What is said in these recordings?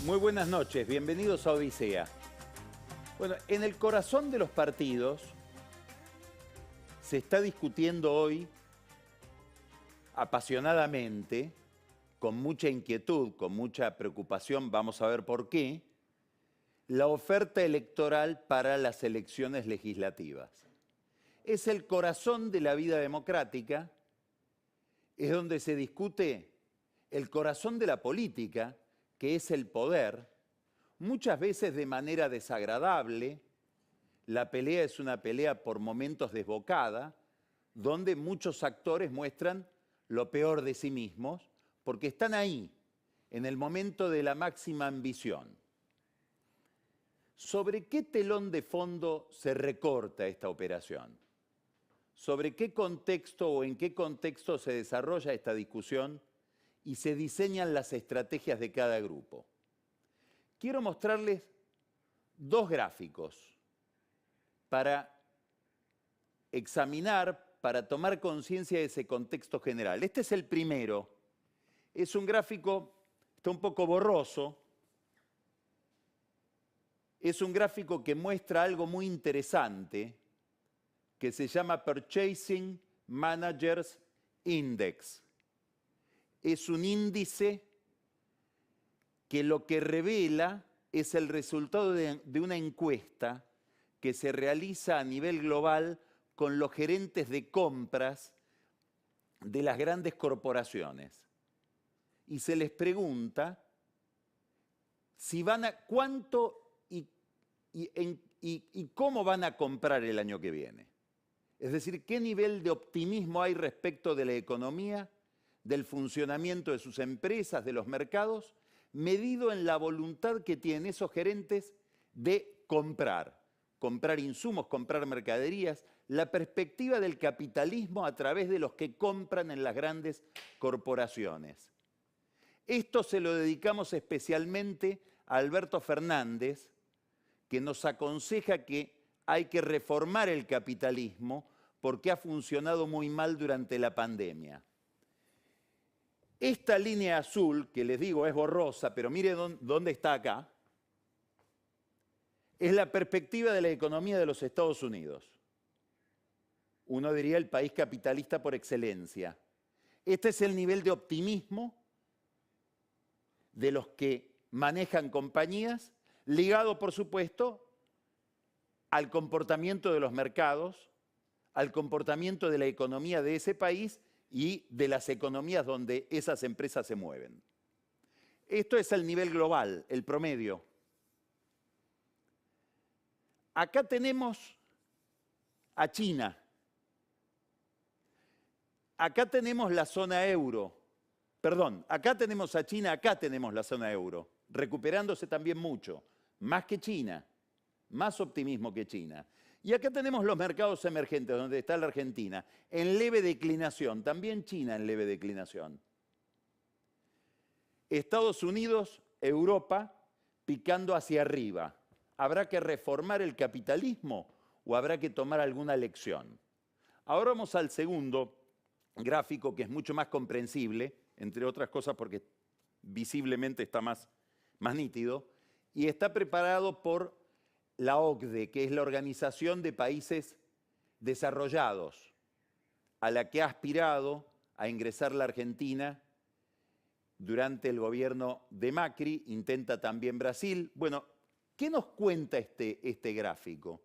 Muy buenas noches, bienvenidos a Odisea. Bueno, en el corazón de los partidos se está discutiendo hoy apasionadamente, con mucha inquietud, con mucha preocupación, vamos a ver por qué, la oferta electoral para las elecciones legislativas. Es el corazón de la vida democrática, es donde se discute el corazón de la política, que es el poder, muchas veces de manera desagradable. La pelea es una pelea por momentos desbocada, donde muchos actores muestran lo peor de sí mismos, porque están ahí, en el momento de la máxima ambición. ¿Sobre qué telón de fondo se recorta esta operación? ¿Sobre qué contexto o en qué contexto se desarrolla esta discusión y se diseñan las estrategias de cada grupo? Quiero mostrarles dos gráficos para examinar, para tomar conciencia de ese contexto general. Este es el primero. Es un gráfico, está un poco borroso. Es un gráfico que muestra algo muy interesante que se llama Purchasing Managers Index. Es un índice que lo que revela es el resultado de una encuesta que se realiza a nivel global con los gerentes de compras de las grandes corporaciones. Y se les pregunta si van a cuánto y cómo van a comprar el año que viene. Es decir, qué nivel de optimismo hay respecto de la economía, del funcionamiento de sus empresas, de los mercados, medido en la voluntad que tienen esos gerentes de comprar insumos, comprar mercaderías, la perspectiva del capitalismo a través de los que compran en las grandes corporaciones. Esto se lo dedicamos especialmente a Alberto Fernández, que nos aconseja que hay que reformar el capitalismo porque ha funcionado muy mal durante la pandemia. Esta línea azul, que les digo es borrosa, pero miren dónde está acá, es la perspectiva de la economía de los Estados Unidos. Uno diría el país capitalista por excelencia. Este es el nivel de optimismo de los que manejan compañías, ligado, por supuesto, al comportamiento de los mercados, al comportamiento de la economía de ese país y de las economías donde esas empresas se mueven. Esto es el nivel global, el promedio. Acá tenemos a China. Acá tenemos la zona euro. Perdón, acá tenemos a China, acá tenemos la zona euro, recuperándose también mucho, más que China, más optimismo que China. Y acá tenemos los mercados emergentes, donde está la Argentina, en leve declinación, también China en leve declinación. Estados Unidos, Europa, picando hacia arriba. ¿Habrá que reformar el capitalismo o habrá que tomar alguna lección? Ahora vamos al segundo gráfico, que es mucho más comprensible, entre otras cosas porque visiblemente está más nítido, y está preparado por la OCDE, que es la Organización de Países Desarrollados, a la que ha aspirado a ingresar la Argentina durante el gobierno de Macri, intenta también Brasil. Bueno, ¿qué nos cuenta este gráfico?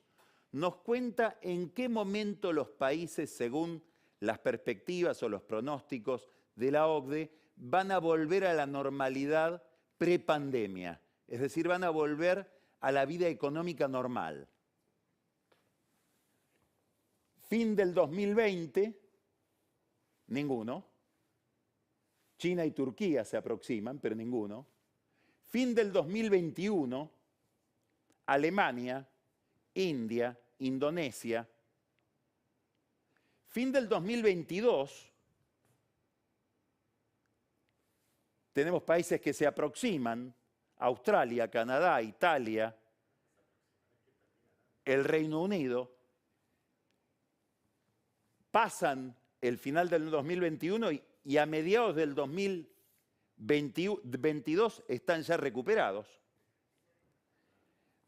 Nos cuenta en qué momento los países, según las perspectivas o los pronósticos de la OCDE, van a volver a la normalidad prepandemia, es decir, van a volver a la vida económica normal. Fin del 2020, ninguno. China y Turquía se aproximan, pero ninguno. Fin del 2021, Alemania, India, Indonesia. Fin del 2022, tenemos países que se aproximan, Australia, Canadá, Italia, el Reino Unido. Pasan el final del 2021 y a mediados del 2022 22 están ya recuperados.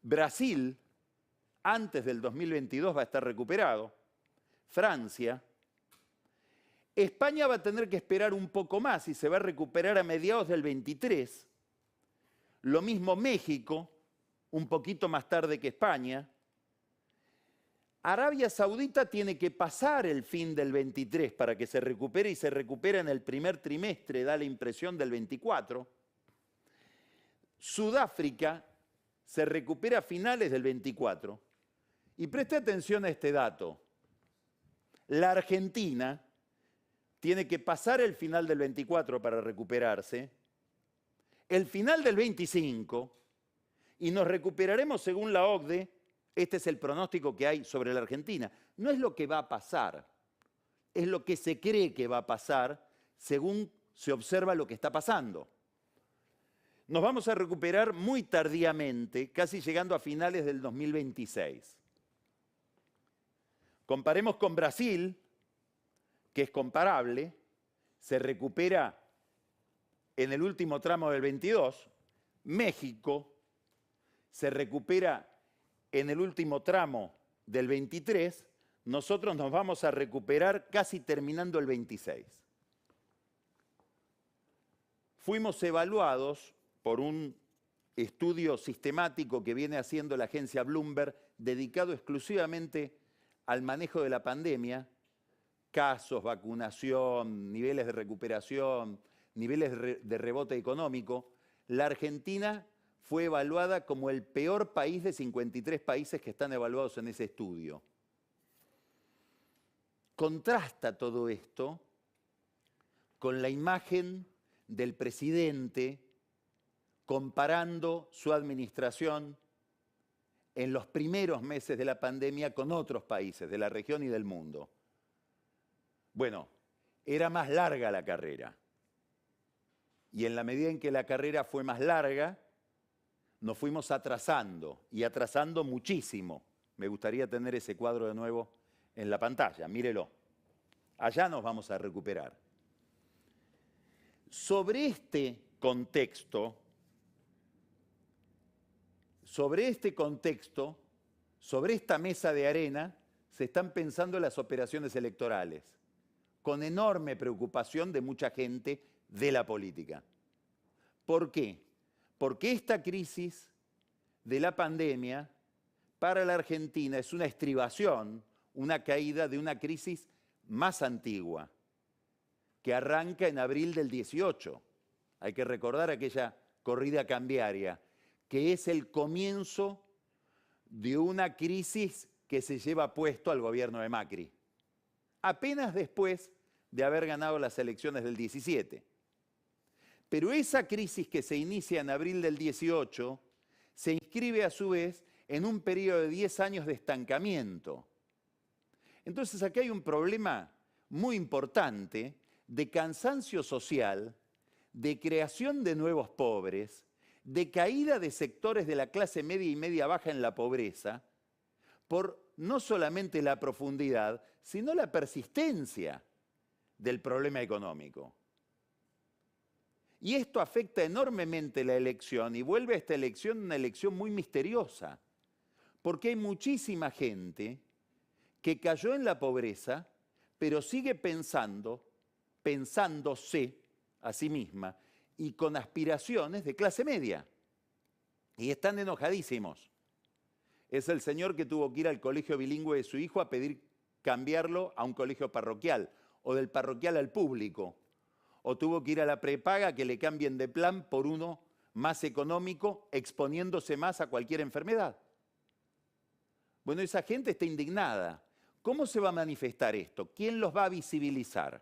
Brasil, antes del 2022, va a estar recuperado. Francia. España va a tener que esperar un poco más y se va a recuperar a mediados del 23. Lo mismo México, un poquito más tarde que España. Arabia Saudita tiene que pasar el fin del 23 para que se recupere y se recupera en el primer trimestre, da la impresión del 24. Sudáfrica se recupera a finales del 24. Y preste atención a este dato. La Argentina tiene que pasar el final del 24 para recuperarse, el final del 25, y nos recuperaremos según la OCDE. Este es el pronóstico que hay sobre la Argentina. No es lo que va a pasar, es lo que se cree que va a pasar según se observa lo que está pasando. Nos vamos a recuperar muy tardíamente, casi llegando a finales del 2026. Comparemos con Brasil, que es comparable, se recupera en el último tramo del 22. México se recupera en el último tramo del 23, nosotros nos vamos a recuperar casi terminando el 26. Fuimos evaluados por un estudio sistemático que viene haciendo la agencia Bloomberg, dedicado exclusivamente al manejo de la pandemia, casos, vacunación, niveles de recuperación, niveles de rebote económico. La Argentina fue evaluada como el peor país de 53 países que están evaluados en ese estudio. Contrasta todo esto con la imagen del presidente comparando su administración en los primeros meses de la pandemia con otros países de la región y del mundo. Bueno, era más larga la carrera. Y en la medida en que la carrera fue más larga, nos fuimos atrasando, y atrasando muchísimo. Me gustaría tener ese cuadro de nuevo en la pantalla, mírelo. Allá nos vamos a recuperar. Sobre este contexto, sobre esta mesa de arena, se están pensando las operaciones electorales, con enorme preocupación de mucha gente de la política. ¿Por qué? Porque esta crisis de la pandemia para la Argentina es una estribación, una caída de una crisis más antigua, que arranca en abril del 18. Hay que recordar aquella corrida cambiaria, que es el comienzo de una crisis que se lleva puesto al gobierno de Macri, apenas después de haber ganado las elecciones del 17. Pero esa crisis que se inicia en abril del 18 se inscribe a su vez en un periodo de 10 años de estancamiento. Entonces aquí hay un problema muy importante de cansancio social, de creación de nuevos pobres, de caída de sectores de la clase media y media baja en la pobreza, por no solamente la profundidad, sino la persistencia del problema económico. Y esto afecta enormemente la elección y vuelve a esta elección una elección muy misteriosa, porque hay muchísima gente que cayó en la pobreza, pero sigue pensándose a sí misma y con aspiraciones de clase media. Y están enojadísimos. Es el señor que tuvo que ir al colegio bilingüe de su hijo a pedir cambiarlo a un colegio parroquial, o del parroquial al público, o tuvo que ir a la prepaga que le cambien de plan por uno más económico, exponiéndose más a cualquier enfermedad. Bueno, esa gente está indignada. ¿Cómo se va a manifestar esto? ¿Quién los va a visibilizar?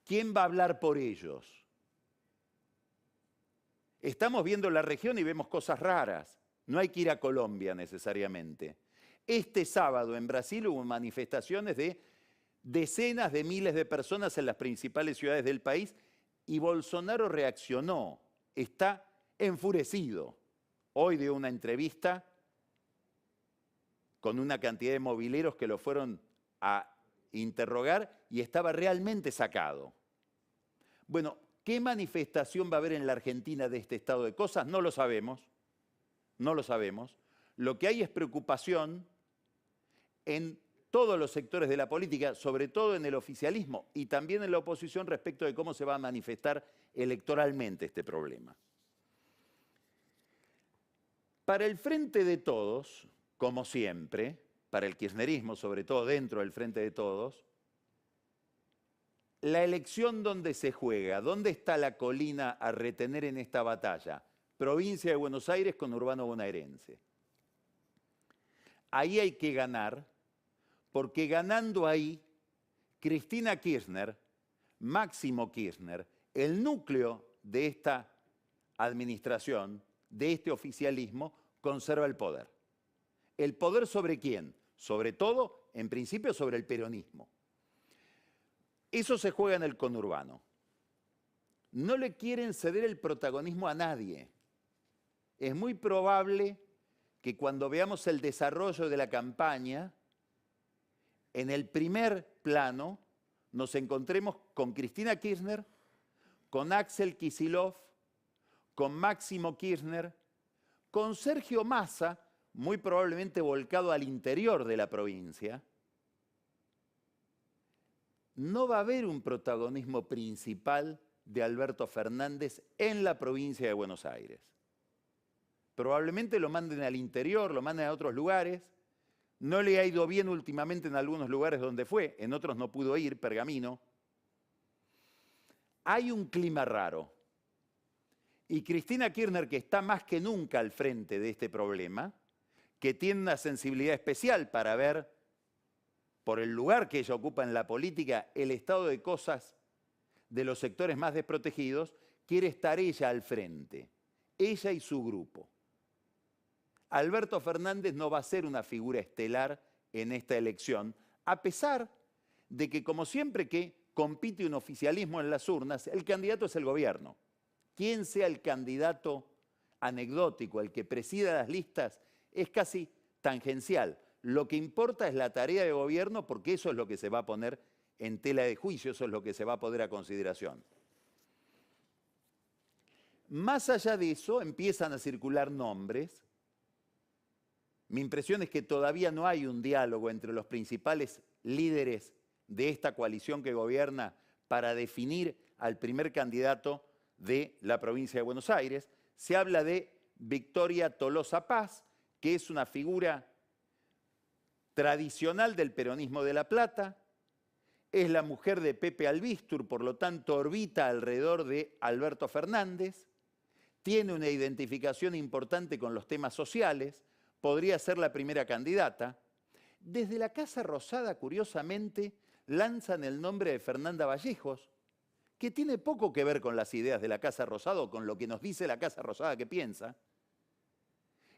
¿Quién va a hablar por ellos? Estamos viendo la región y vemos cosas raras. No hay que ir a Colombia necesariamente. Este sábado en Brasil hubo manifestaciones de decenas de miles de personas en las principales ciudades del país y Bolsonaro reaccionó. Está enfurecido. Hoy dio una entrevista con una cantidad de mobileros que lo fueron a interrogar y estaba realmente sacado. Bueno, ¿Qué manifestación va a haber en la Argentina de este estado de cosas? No lo sabemos, no lo sabemos. Lo que hay es preocupación en todos los sectores de la política, sobre todo en el oficialismo y también en la oposición respecto de cómo se va a manifestar electoralmente este problema. Para el Frente de Todos, como siempre, para el kirchnerismo, sobre todo dentro del Frente de Todos, la elección donde se juega, ¿dónde está la colina a retener en esta batalla? Provincia de Buenos Aires con urbano bonaerense. Ahí hay que ganar, porque ganando ahí, Cristina Kirchner, Máximo Kirchner, el núcleo de esta administración, de este oficialismo, conserva el poder. ¿El poder sobre quién? Sobre todo, en principio, sobre el peronismo. Eso se juega en el conurbano. No le quieren ceder el protagonismo a nadie. Es muy probable que cuando veamos el desarrollo de la campaña, en el primer plano nos encontremos con Cristina Kirchner, con Axel Kicillof, con Máximo Kirchner, con Sergio Massa, muy probablemente volcado al interior de la provincia. No va a haber un protagonismo principal de Alberto Fernández en la provincia de Buenos Aires. Probablemente lo manden al interior, lo manden a otros lugares. No le ha ido bien últimamente en algunos lugares donde fue, en otros no pudo ir, Pergamino. Hay un clima raro. Y Cristina Kirchner, que está más que nunca al frente de este problema, que tiene una sensibilidad especial para ver, por el lugar que ella ocupa en la política, el estado de cosas de los sectores más desprotegidos, quiere estar ella al frente, ella y su grupo. Alberto Fernández no va a ser una figura estelar en esta elección, a pesar de que, como siempre que compite un oficialismo en las urnas, el candidato es el gobierno. Quien sea el candidato anecdótico, el que presida las listas, es casi tangencial. Lo que importa es la tarea de gobierno, porque eso es lo que se va a poner en tela de juicio, eso es lo que se va a poner a consideración. Más allá de eso, empiezan a circular nombres. Mi impresión es que todavía no hay un diálogo entre los principales líderes de esta coalición que gobierna para definir al primer candidato de la provincia de Buenos Aires. Se habla de Victoria Tolosa Paz, que es una figura tradicional del peronismo de La Plata, es la mujer de Pepe Albistur, por lo tanto orbita alrededor de Alberto Fernández, tiene una identificación importante con los temas sociales, podría ser la primera candidata. Desde la Casa Rosada, curiosamente, lanzan el nombre de Fernanda Vallejos, que tiene poco que ver con las ideas de la Casa Rosada o con lo que nos dice la Casa Rosada que piensa.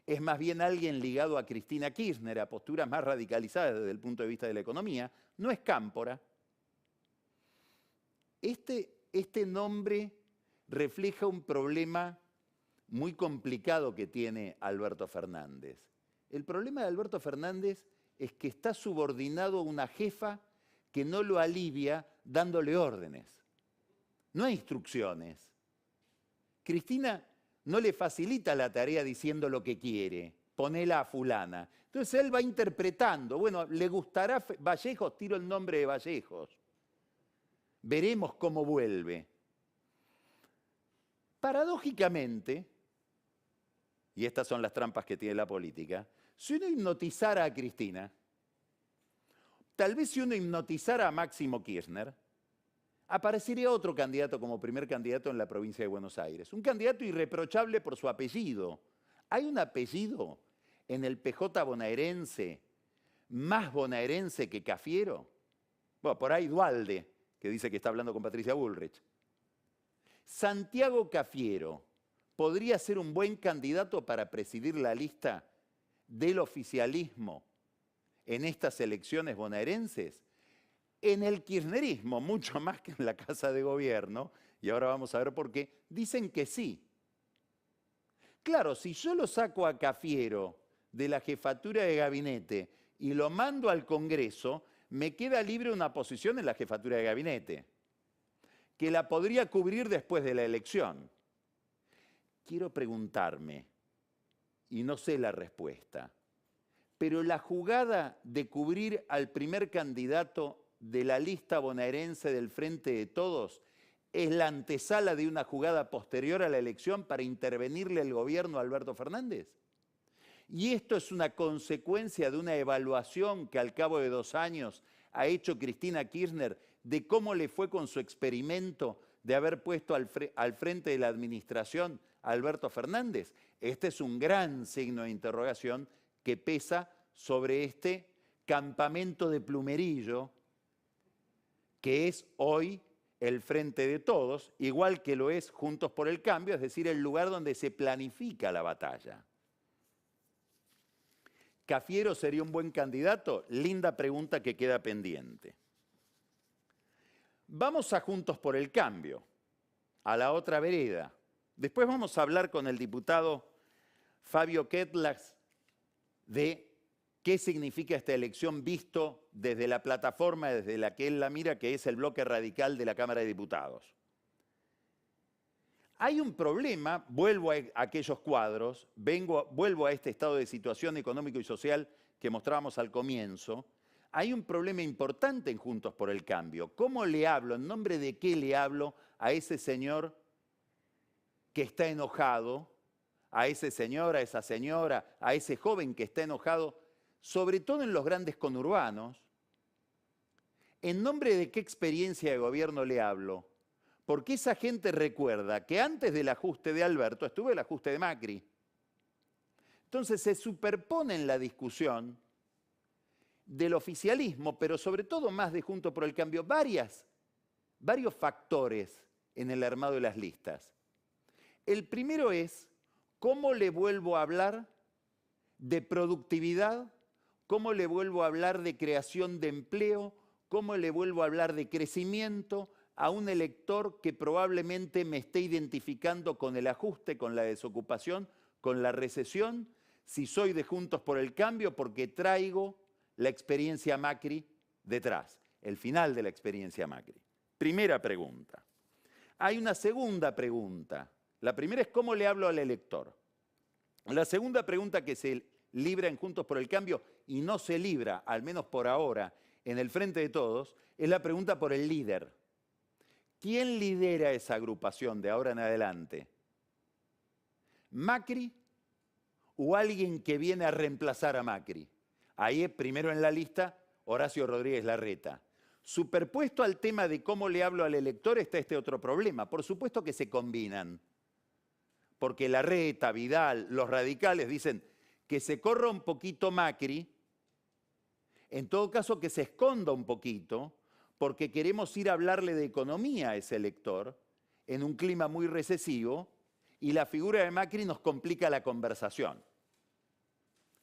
Es más bien alguien ligado a Cristina Kirchner, a posturas más radicalizadas desde el punto de vista de la economía. No es Cámpora. Este nombre refleja un problema muy complicado que tiene Alberto Fernández. El problema de Alberto Fernández es que está subordinado a una jefa que no lo alivia dándole órdenes. No hay instrucciones. Cristina no le facilita la tarea diciendo lo que quiere, ponela a fulana. Entonces él va interpretando, bueno, ¿le gustará Vallejos? Tiro el nombre de Vallejos. Veremos cómo vuelve. Paradójicamente, y estas son las trampas que tiene la política, si uno hipnotizara a Cristina, tal vez si uno hipnotizara a Máximo Kirchner, aparecería otro candidato como primer candidato en la provincia de Buenos Aires. Un candidato irreprochable por su apellido. Hay un apellido en el PJ bonaerense, más bonaerense que Cafiero. Bueno, por ahí Dualde, que dice que está hablando con Patricia Bullrich. Santiago Cafiero podría ser un buen candidato para presidir la lista del oficialismo en estas elecciones bonaerenses. En el kirchnerismo, mucho más que en la Casa de Gobierno, y ahora vamos a ver por qué, dicen que sí. Claro, si yo lo saco a Cafiero de la jefatura de gabinete y lo mando al Congreso, me queda libre una posición en la jefatura de gabinete. que la podría cubrir después de la elección. Quiero preguntarme, y no sé la respuesta, pero la jugada de cubrir al primer candidato de la lista bonaerense del Frente de Todos es la antesala de una jugada posterior a la elección para intervenirle al gobierno a Alberto Fernández. Y esto es una consecuencia de una evaluación que al cabo de 2 años ha hecho Cristina Kirchner de cómo le fue con su experimento de haber puesto al frente de la administración a Alberto Fernández. Este es un gran signo de interrogación que pesa sobre este campamento de plumerillo que es hoy el Frente de Todos, igual que lo es Juntos por el Cambio, es decir, el lugar donde se planifica la batalla. ¿Cafiero sería un buen candidato? Linda pregunta que queda pendiente. Vamos a Juntos por el Cambio, a la otra vereda. Después vamos a hablar con el diputado Fabio Ketlas de qué significa esta elección visto desde la plataforma desde la que él la mira, que es el bloque radical de la Cámara de Diputados. Hay un problema, vuelvo a aquellos cuadros, vuelvo a este estado de situación económico y social que mostrábamos al comienzo. Hay un problema importante en Juntos por el Cambio. ¿Cómo le hablo, en nombre de qué le hablo a ese señor que está enojado, a ese señor, a esa señora, a ese joven que está enojado, sobre todo en los grandes conurbanos? ¿En nombre de qué experiencia de gobierno le hablo? Porque esa gente recuerda que antes del ajuste de Alberto estuvo el ajuste de Macri. Entonces se superpone en la discusión del oficialismo, pero sobre todo más de Juntos por el Cambio, varios factores en el armado de las listas. El primero es cómo le vuelvo a hablar de productividad, cómo le vuelvo a hablar de creación de empleo, cómo le vuelvo a hablar de crecimiento a un elector que probablemente me esté identificando con el ajuste, con la desocupación, con la recesión, si soy de Juntos por el Cambio, porque traigo la experiencia Macri detrás, el final de la experiencia Macri. Primera pregunta. Hay una segunda pregunta. La primera es cómo le hablo al elector. La segunda pregunta que se libra en Juntos por el Cambio y no se libra, al menos por ahora, en el Frente de Todos, es la pregunta por el líder. ¿Quién lidera esa agrupación de ahora en adelante? ¿Macri o alguien que viene a reemplazar a Macri? Ahí primero en la lista Horacio Rodríguez Larreta. Superpuesto al tema de cómo le hablo al elector está este otro problema. Por supuesto que se combinan. Porque Larreta, Vidal, los radicales dicen que se corra un poquito Macri, en todo caso que se esconda un poquito, porque queremos ir a hablarle de economía a ese elector en un clima muy recesivo y la figura de Macri nos complica la conversación.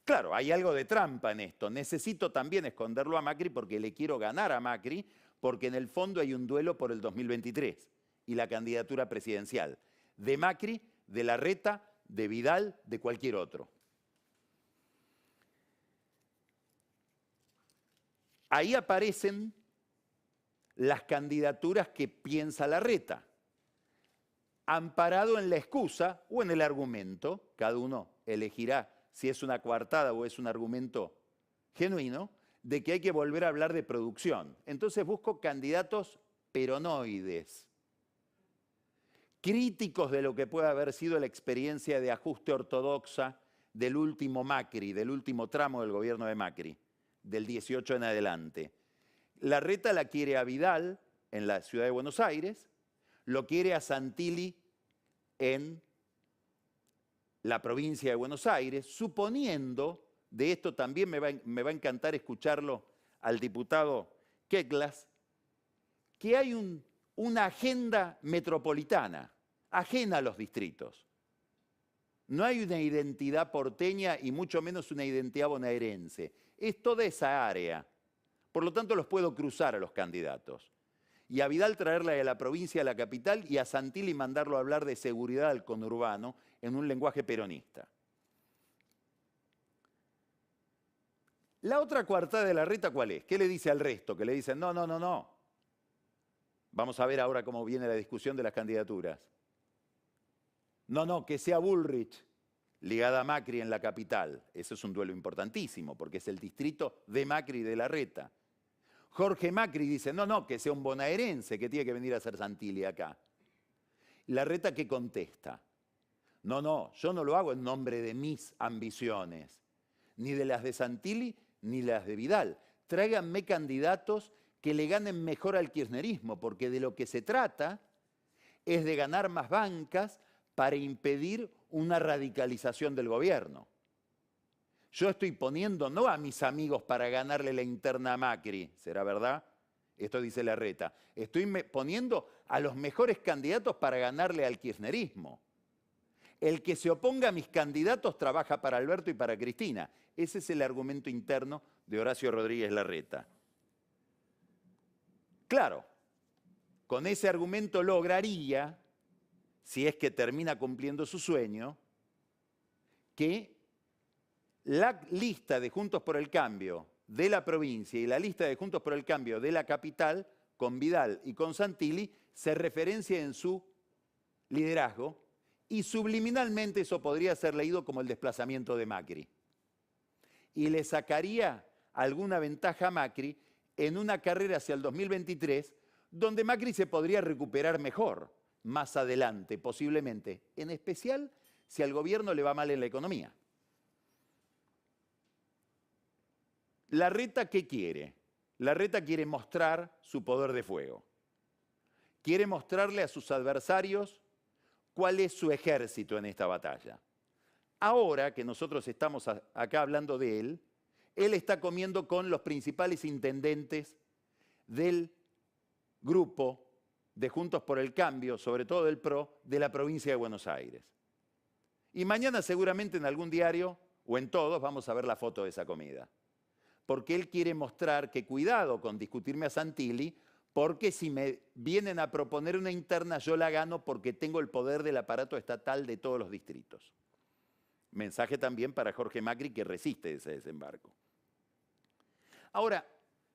Claro, hay algo de trampa en esto. Necesito también esconderlo a Macri porque le quiero ganar a Macri, porque en el fondo hay un duelo por el 2023 y la candidatura presidencial de Macri, de Larreta, de Vidal, de cualquier otro. Ahí aparecen las candidaturas que piensa Larreta, amparado en la excusa o en el argumento, cada uno elegirá si es una coartada o es un argumento genuino, de que hay que volver a hablar de producción. Entonces busco candidatos peronoides, críticos de lo que puede haber sido la experiencia de ajuste ortodoxa del último Macri, del último tramo del gobierno de Macri, del 18 en adelante. Larreta la quiere a Vidal en la ciudad de Buenos Aires, lo quiere a Santilli en la provincia de Buenos Aires, suponiendo, de esto también me va a encantar escucharlo al diputado Ketlas, que hay una agenda metropolitana, ajena a los distritos. No hay una identidad porteña y mucho menos una identidad bonaerense. Es toda esa área. Por lo tanto, los puedo cruzar a los candidatos. Y a Vidal traerla de la provincia a la capital y a Santilli mandarlo a hablar de seguridad al conurbano en un lenguaje peronista. La otra coartada de Larreta, ¿cuál es? ¿Qué le dice al resto? Que le dicen, no. Vamos a ver ahora cómo viene la discusión de las candidaturas. No, que sea Bullrich ligada a Macri en la capital. Eso es un duelo importantísimo, porque es el distrito de Macri y de Larreta. Jorge Macri dice, no, que sea un bonaerense que tiene que venir a hacer Santilli acá. Larreta, ¿qué contesta? No, yo no lo hago en nombre de mis ambiciones, ni de las de Santilli, ni las de Vidal. Tráiganme candidatos que le ganen mejor al kirchnerismo, porque de lo que se trata es de ganar más bancas para impedir una radicalización del gobierno. Yo estoy poniendo no a mis amigos para ganarle la interna a Macri, ¿será verdad? Esto dice Larreta. Estoy poniendo a los mejores candidatos para ganarle al kirchnerismo. El que se oponga a mis candidatos trabaja para Alberto y para Cristina. Ese es el argumento interno de Horacio Rodríguez Larreta. Claro, con ese argumento lograría, si es que termina cumpliendo su sueño, que la lista de Juntos por el Cambio de la provincia y la lista de Juntos por el Cambio de la capital, con Vidal y con Santilli, se referencia en su liderazgo y subliminalmente eso podría ser leído como el desplazamiento de Macri. Y le sacaría alguna ventaja a Macri en una carrera hacia el 2023, donde Macri se podría recuperar mejor, más adelante, posiblemente, en especial si al gobierno le va mal en la economía. Larreta, ¿qué quiere? Larreta quiere mostrar su poder de fuego. Quiere mostrarle a sus adversarios cuál es su ejército en esta batalla. Ahora que nosotros estamos acá hablando de él está comiendo con los principales intendentes del grupo de Juntos por el Cambio, sobre todo del PRO, de la provincia de Buenos Aires. Y mañana seguramente en algún diario, o en todos, vamos a ver la foto de esa comida. Porque él quiere mostrar que cuidado con discutirme a Santilli, porque si me vienen a proponer una interna, yo la gano porque tengo el poder del aparato estatal de todos los distritos. Mensaje también para Jorge Macri, que resiste ese desembarco. Ahora,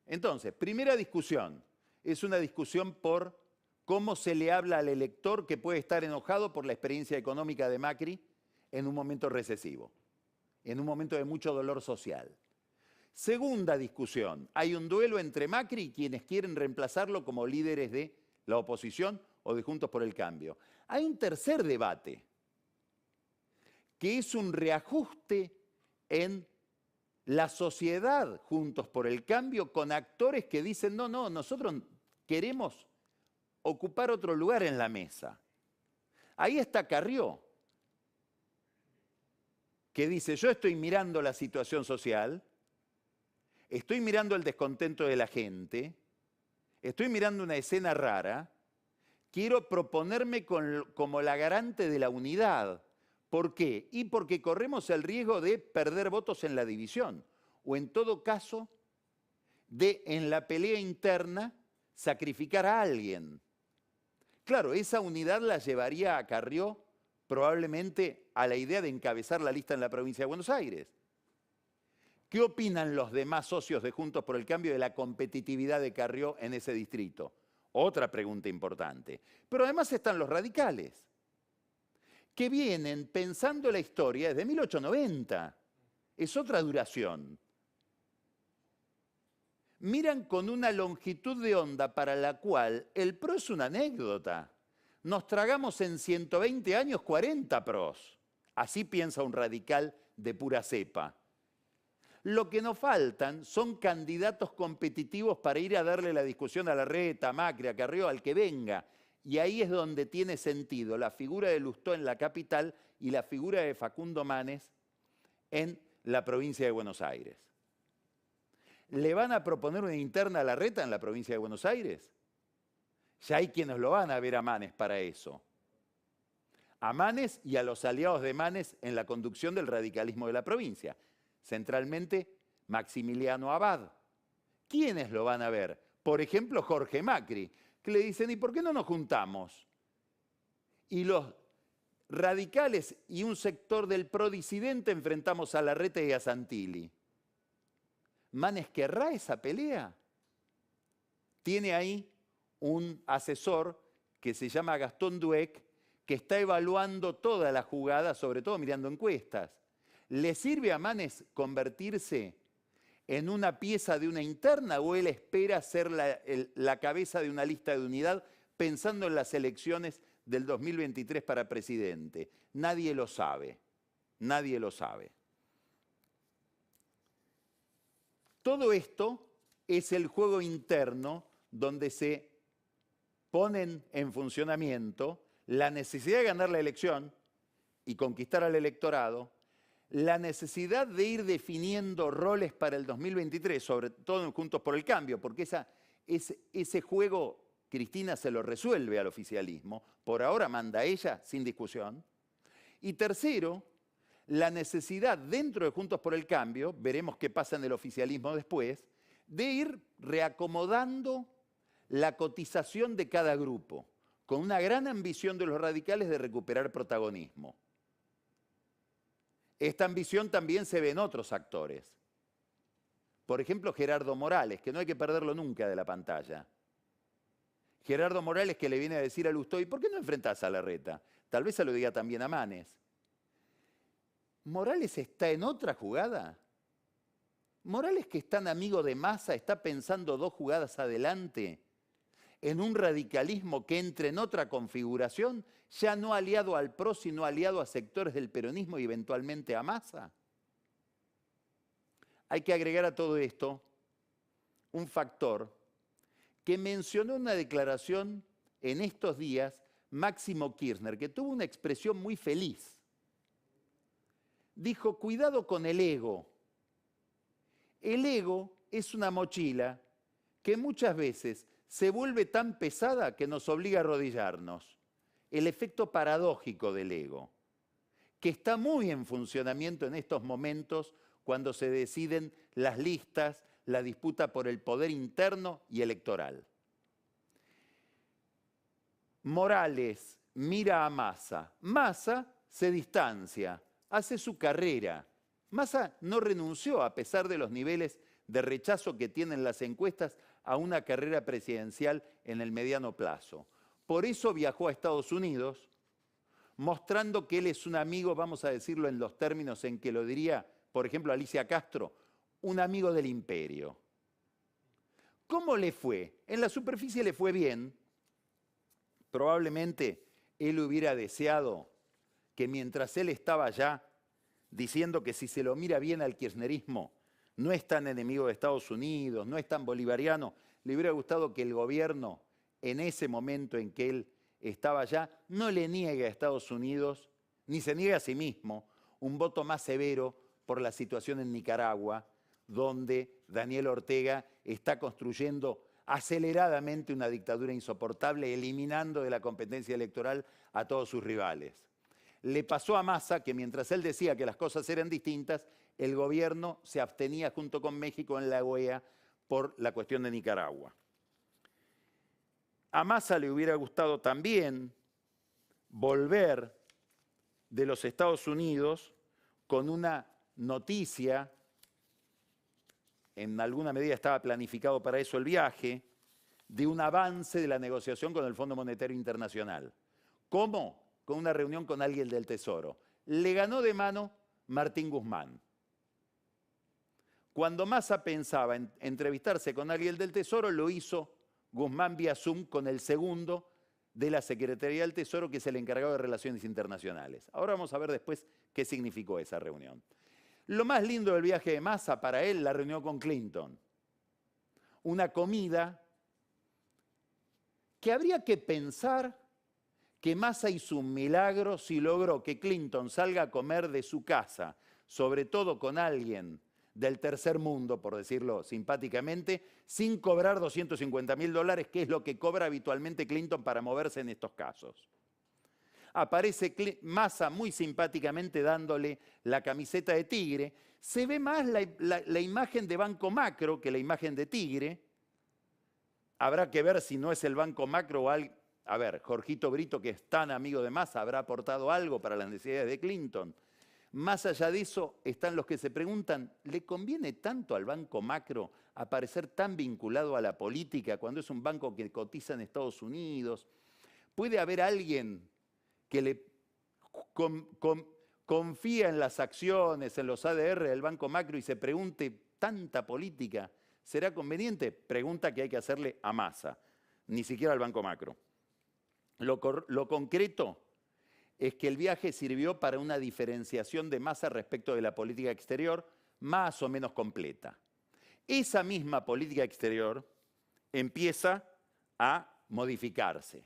entonces, primera discusión, es una discusión por cómo se le habla al elector que puede estar enojado por la experiencia económica de Macri en un momento recesivo, en un momento de mucho dolor social. Segunda discusión, hay un duelo entre Macri y quienes quieren reemplazarlo como líderes de la oposición o de Juntos por el Cambio. Hay un tercer debate, que es un reajuste en la sociedad Juntos por el Cambio con actores que dicen, no, nosotros queremos ocupar otro lugar en la mesa. Ahí está Carrió, que dice, yo estoy mirando la situación social, estoy mirando el descontento de la gente, estoy mirando una escena rara, quiero proponerme como la garante de la unidad. ¿Por qué? Y porque corremos el riesgo de perder votos en la división, o en todo caso, de en la pelea interna sacrificar a alguien. Claro, esa unidad la llevaría a Carrió probablemente a la idea de encabezar la lista en la provincia de Buenos Aires. ¿Qué opinan los demás socios de Juntos por el Cambio de la competitividad de Carrió en ese distrito? Otra pregunta importante. Pero además están los radicales, que vienen pensando la historia desde 1890. Es otra duración. Miran con una longitud de onda para la cual el PRO es una anécdota. Nos tragamos en 120 años 40 PROs. Así piensa un radical de pura cepa. Lo que nos faltan son candidatos competitivos para ir a darle la discusión a Larreta, a Macri, a Carrió, al que venga. Y ahí es donde tiene sentido la figura de Lustó en la capital y la figura de Facundo Manes en la provincia de Buenos Aires. ¿Le van a proponer una interna a Larreta en la provincia de Buenos Aires? Ya hay quienes lo van a ver a Manes para eso. A Manes y a los aliados de Manes en la conducción del radicalismo de la provincia. Centralmente, Maximiliano Abad. ¿Quiénes lo van a ver? Por ejemplo, Jorge Macri, que le dicen, ¿y por qué no nos juntamos? Y los radicales y un sector del PRO disidente enfrentamos a Larreta y a Santilli. ¿Manes querrá esa pelea? Tiene ahí un asesor que se llama Gastón Dueck, que está evaluando toda la jugada, sobre todo mirando encuestas. ¿Le sirve a Manes convertirse en una pieza de una interna o él espera ser la cabeza de una lista de unidad pensando en las elecciones del 2023 para presidente? Nadie lo sabe, nadie lo sabe. Todo esto es el juego interno donde se ponen en funcionamiento la necesidad de ganar la elección y conquistar al electorado, la necesidad de ir definiendo roles para el 2023, sobre todo en Juntos por el Cambio, porque ese juego Cristina se lo resuelve al oficialismo, por ahora manda ella sin discusión. Y tercero, la necesidad dentro de Juntos por el Cambio, veremos qué pasa en el oficialismo después, de ir reacomodando la cotización de cada grupo, con una gran ambición de los radicales de recuperar protagonismo. Esta ambición también se ve en otros actores. Por ejemplo, Gerardo Morales, que no hay que perderlo nunca de la pantalla. Gerardo Morales que le viene a decir a Lustó, ¿y por qué no enfrentás a Larreta? Tal vez se lo diga también a Manes. ¿Morales está en otra jugada? ¿Morales, que es tan amigo de Massa, está pensando 2 jugadas adelante en un radicalismo que entre en otra configuración, ya no aliado al PRO, sino aliado a sectores del peronismo y eventualmente a Massa? Hay que agregar a todo esto un factor que mencionó en una declaración en estos días Máximo Kirchner, que tuvo una expresión muy feliz. Dijo, cuidado con el ego. El ego es una mochila que muchas veces se vuelve tan pesada que nos obliga a arrodillarnos. El efecto paradójico del ego, que está muy en funcionamiento en estos momentos cuando se deciden las listas, la disputa por el poder interno y electoral. Morales mira a Massa. Massa se distancia, hace su carrera. Massa no renunció, a pesar de los niveles de rechazo que tienen las encuestas, a una carrera presidencial en el mediano plazo. Por eso viajó a Estados Unidos, mostrando que él es un amigo, vamos a decirlo en los términos en que lo diría, por ejemplo, Alicia Castro, un amigo del imperio. ¿Cómo le fue? En la superficie le fue bien. Probablemente él hubiera deseado que mientras él estaba allá, diciendo que si se lo mira bien al kirchnerismo, no es tan enemigo de Estados Unidos, no es tan bolivariano, le hubiera gustado que el gobierno, en ese momento en que él estaba allá, no le niegue a Estados Unidos, ni se niegue a sí mismo, un voto más severo por la situación en Nicaragua, donde Daniel Ortega está construyendo aceleradamente una dictadura insoportable, eliminando de la competencia electoral a todos sus rivales. Le pasó a Massa que mientras él decía que las cosas eran distintas, el gobierno se abstenía junto con México en la OEA por la cuestión de Nicaragua. A Massa le hubiera gustado también volver de los Estados Unidos con una noticia, en alguna medida estaba planificado para eso el viaje, de un avance de la negociación con el Fondo Monetario Internacional. ¿Cómo? Con una reunión con alguien del Tesoro. Le ganó de mano Martín Guzmán. Cuando Massa pensaba en entrevistarse con alguien del Tesoro, lo hizo Guzmán vía Zoom con el segundo de la Secretaría del Tesoro, que es el encargado de Relaciones Internacionales. Ahora vamos a ver después qué significó esa reunión. Lo más lindo del viaje de Massa para él, la reunión con Clinton. Una comida que habría que pensar que Massa hizo un milagro si logró que Clinton salga a comer de su casa, sobre todo con alguien del tercer mundo, por decirlo simpáticamente, sin cobrar $250.000, que es lo que cobra habitualmente Clinton para moverse en estos casos. Aparece Massa muy simpáticamente dándole la camiseta de Tigre. Se ve más la imagen de Banco Macro que la imagen de Tigre. Habrá que ver si no es el Banco Macro o algo. A ver, Jorgito Brito, que es tan amigo de Massa, habrá aportado algo para las necesidades de Clinton. Más allá de eso, están los que se preguntan, ¿le conviene tanto al Banco Macro aparecer tan vinculado a la política cuando es un banco que cotiza en Estados Unidos? ¿Puede haber alguien que le confía en las acciones, en los ADR del Banco Macro y se pregunte, ¿tanta política será conveniente? Pregunta que hay que hacerle a Massa, ni siquiera al Banco Macro. Lo concreto es que el viaje sirvió para una diferenciación de Massa respecto de la política exterior más o menos completa. Esa misma política exterior empieza a modificarse.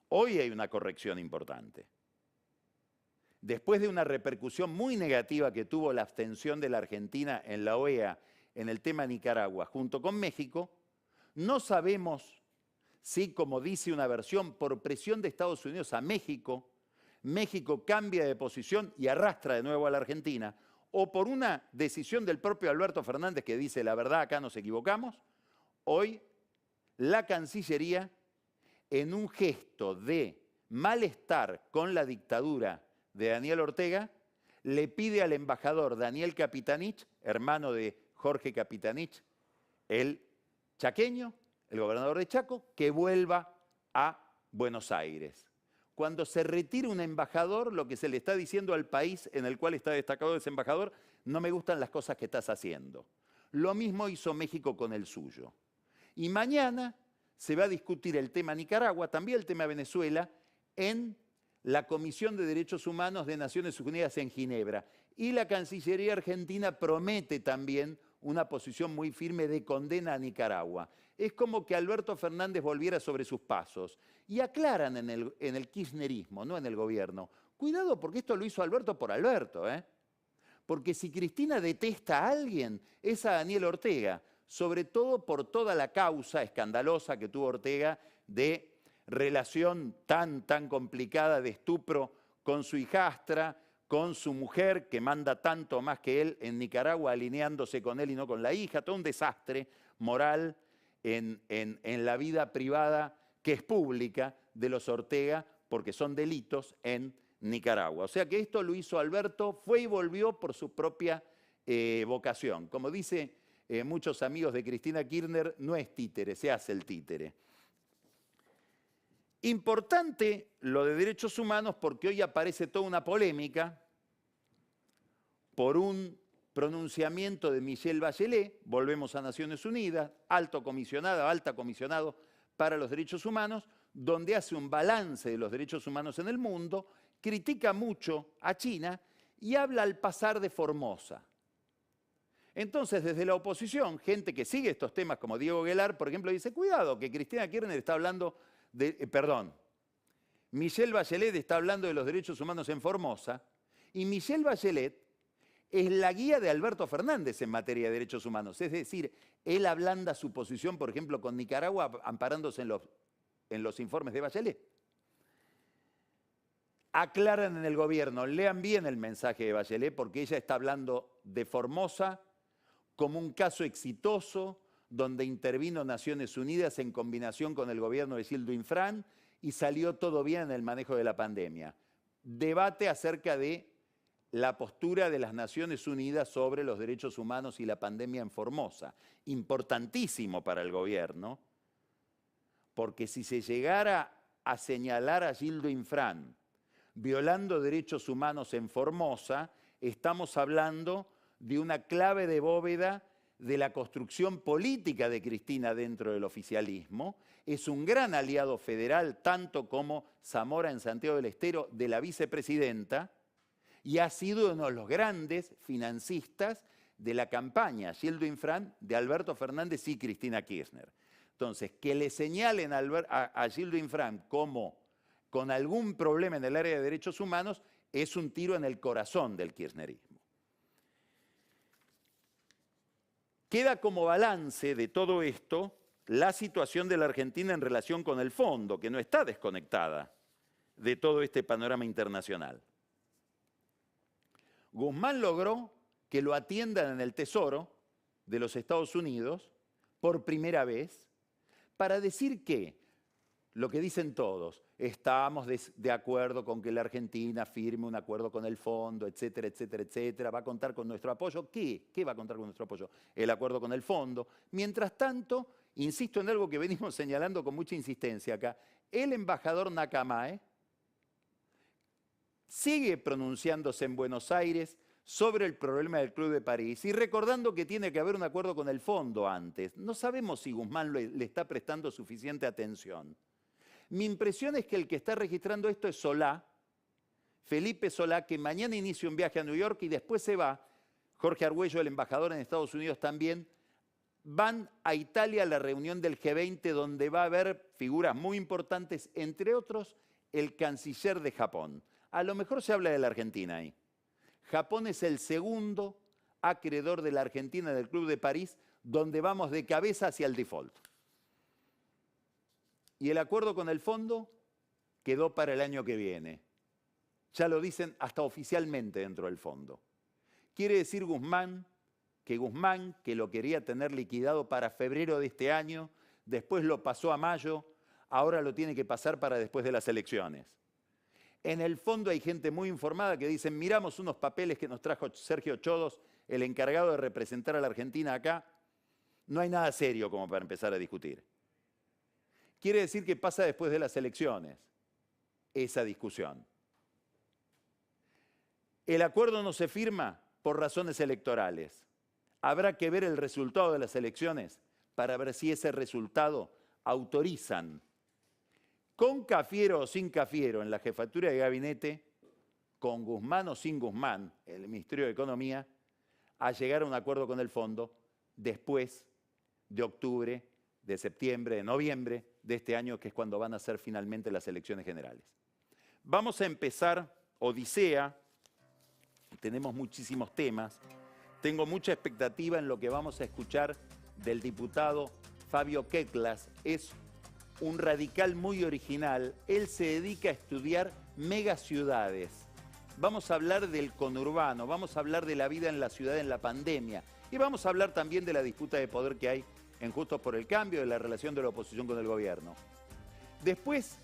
Hoy hay una corrección importante. Después de una repercusión muy negativa que tuvo la abstención de la Argentina en la OEA en el tema Nicaragua junto con México, no sabemos si, como dice una versión, por presión de Estados Unidos a México, México cambia de posición y arrastra de nuevo a la Argentina, o por una decisión del propio Alberto Fernández que dice, la verdad, acá nos equivocamos. Hoy la Cancillería, en un gesto de malestar con la dictadura de Daniel Ortega, le pide al embajador Daniel Capitanich, hermano de Jorge Capitanich, el chaqueño, el gobernador de Chaco, que vuelva a Buenos Aires. Cuando se retira un embajador, lo que se le está diciendo al país en el cual está destacado ese embajador, no me gustan las cosas que estás haciendo. Lo mismo hizo México con el suyo. Y mañana se va a discutir el tema Nicaragua, también el tema Venezuela, en la Comisión de Derechos Humanos de Naciones Unidas en Ginebra. Y la Cancillería Argentina promete también una posición muy firme de condena a Nicaragua. Es como que Alberto Fernández volviera sobre sus pasos. Y aclaran en el kirchnerismo, no en el gobierno. Cuidado, porque esto lo hizo Alberto por Alberto, ¿eh? Porque si Cristina detesta a alguien, es a Daniel Ortega, sobre todo por toda la causa escandalosa que tuvo Ortega de relación tan complicada de estupro con su hijastra, con su mujer, que manda tanto más que él en Nicaragua, alineándose con él y no con la hija, todo un desastre moral en la vida privada que es pública de los Ortega, porque son delitos en Nicaragua. O sea que esto lo hizo Alberto, fue y volvió por su propia vocación. Como dice muchos amigos de Cristina Kirchner, no es títere, se hace el títere. Importante lo de derechos humanos porque hoy aparece toda una polémica por un pronunciamiento de Michelle Bachelet, volvemos a Naciones Unidas, alta comisionado para los derechos humanos, donde hace un balance de los derechos humanos en el mundo, critica mucho a China y habla al pasar de Formosa. Entonces, desde la oposición, gente que sigue estos temas como Diego Guelar, por ejemplo, dice, cuidado, que Cristina Kirchner está hablando Michelle Bachelet está hablando de los derechos humanos en Formosa, y Michelle Bachelet es la guía de Alberto Fernández en materia de derechos humanos. Es decir, él ablanda su posición, por ejemplo, con Nicaragua, amparándose en los informes de Bachelet. Aclaran en el gobierno, lean bien el mensaje de Bachelet, porque ella está hablando de Formosa como un caso exitoso, donde intervino Naciones Unidas en combinación con el gobierno de Gildo Infran y salió todo bien en el manejo de la pandemia. Debate acerca de la postura de las Naciones Unidas sobre los derechos humanos y la pandemia en Formosa. Importantísimo para el gobierno, porque si se llegara a señalar a Gildo Infran violando derechos humanos en Formosa, estamos hablando de una clave de bóveda de la construcción política de Cristina dentro del oficialismo. Es un gran aliado federal, tanto como Zamora en Santiago del Estero, de la vicepresidenta, y ha sido uno de los grandes financistas de la campaña, Gildo Infran, de Alberto Fernández y Cristina Kirchner. Entonces, que le señalen a Gildo Infran como con algún problema en el área de derechos humanos es un tiro en el corazón del kirchnerismo. Queda como balance de todo esto la situación de la Argentina en relación con el fondo, que no está desconectada de todo este panorama internacional. Guzmán logró que lo atiendan en el Tesoro de los Estados Unidos por primera vez para decir que lo que dicen todos, estamos de acuerdo con que la Argentina firme un acuerdo con el fondo, etcétera, etcétera, etcétera, va a contar con nuestro apoyo. ¿Qué? ¿Qué va a contar con nuestro apoyo? El acuerdo con el fondo. Mientras tanto, insisto en algo que venimos señalando con mucha insistencia acá, el embajador Nakamae sigue pronunciándose en Buenos Aires sobre el problema del Club de París y recordando que tiene que haber un acuerdo con el fondo antes. No sabemos si Guzmán le está prestando suficiente atención. Mi impresión es que el que está registrando esto es Solá, Felipe Solá, que mañana inicia un viaje a New York y después se va. Jorge Argüello, el embajador en Estados Unidos también, van a Italia a la reunión del G20 donde va a haber figuras muy importantes, entre otros el canciller de Japón. A lo mejor se habla de la Argentina ahí. Japón es el segundo acreedor de la Argentina del Club de París, donde vamos de cabeza hacia el default. Y el acuerdo con el fondo quedó para el año que viene. Ya lo dicen hasta oficialmente dentro del fondo. Quiere decir Guzmán, que lo quería tener liquidado para febrero de este año, después lo pasó a mayo, ahora lo tiene que pasar para después de las elecciones. En el fondo hay gente muy informada que dicen, miramos unos papeles que nos trajo Sergio Chodos, el encargado de representar a la Argentina acá, no hay nada serio como para empezar a discutir. Quiere decir que pasa después de las elecciones esa discusión. El acuerdo no se firma por razones electorales. Habrá que ver el resultado de las elecciones para ver si ese resultado autorizan, con Cafiero o sin Cafiero en la jefatura de gabinete, con Guzmán o sin Guzmán en el Ministerio de Economía, a llegar a un acuerdo con el fondo después de octubre, de septiembre, de noviembre de este año, que es cuando van a ser finalmente las elecciones generales. Vamos a empezar Odisea, tenemos muchísimos temas, tengo mucha expectativa en lo que vamos a escuchar del diputado Fabio Quetlas, es un radical muy original, él se dedica a estudiar megaciudades. Vamos a hablar del conurbano, vamos a hablar de la vida en la ciudad en la pandemia y vamos a hablar también de la disputa de poder que hay en Justos por el Cambio, de la relación de la oposición con el gobierno. Después,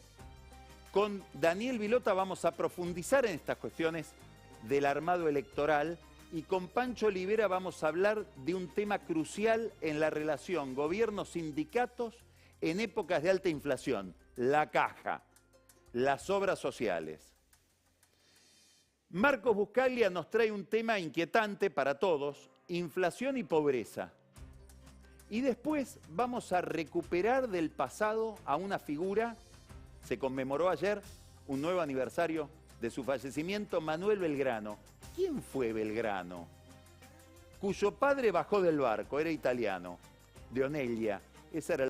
con Daniel Vilota vamos a profundizar en estas cuestiones del armado electoral y con Pancho Olivera vamos a hablar de un tema crucial en la relación gobierno-sindicatos en épocas de alta inflación, la caja, las obras sociales. Marcos Buscaglia nos trae un tema inquietante para todos, inflación y pobreza. Y después vamos a recuperar del pasado a una figura, se conmemoró ayer un nuevo aniversario de su fallecimiento, Manuel Belgrano. ¿Quién fue Belgrano? Cuyo padre bajó del barco, era italiano, de Oneglia, esa era